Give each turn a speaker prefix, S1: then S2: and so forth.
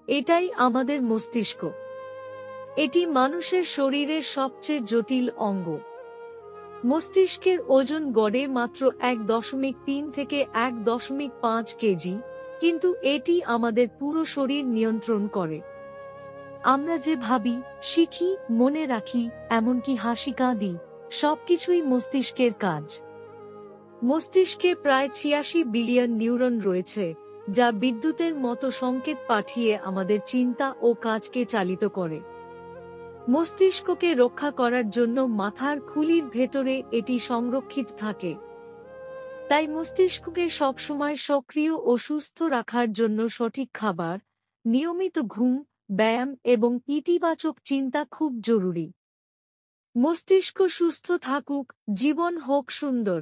S1: এটাই আমাদের মস্তিষ্ক। এটি মানুষের শরীরের সবচেয়ে জটিল অঙ্গ। মস্তিষ্কের ওজন গড়ে মাত্র 1.3 থেকে 1.5 কেজি, কিন্তু এটি আমাদের পুরো শরীর নিয়ন্ত্রণ করে। আমরা যে ভাবি, শিখি, মনে রাখি, এমনকি হাসি কাঁদি, সবকিছুই মস্তিষ্কের কাজ। মস্তিষ্কে প্রায় 86 বিলিয়ন নিউরন রয়েছে, যা বিদ্যুতের মতো সংকেত পাঠিয়ে আমাদের চিন্তা ও কাজকে চালিত করে। মস্তিষ্ককে রক্ষা করার জন্য মাথার খুলির ভেতরে এটি সংরক্ষিত থাকে। তাই মস্তিষ্ককে সবসময় সক্রিয় ও সুস্থ রাখার জন্য সঠিক খাবার, নিয়মিত ঘুম, ব্যায়াম এবং ইতিবাচক চিন্তা খুব জরুরি। মস্তিষ্ক সুস্থ থাকুক, জীবন হোক সুন্দর।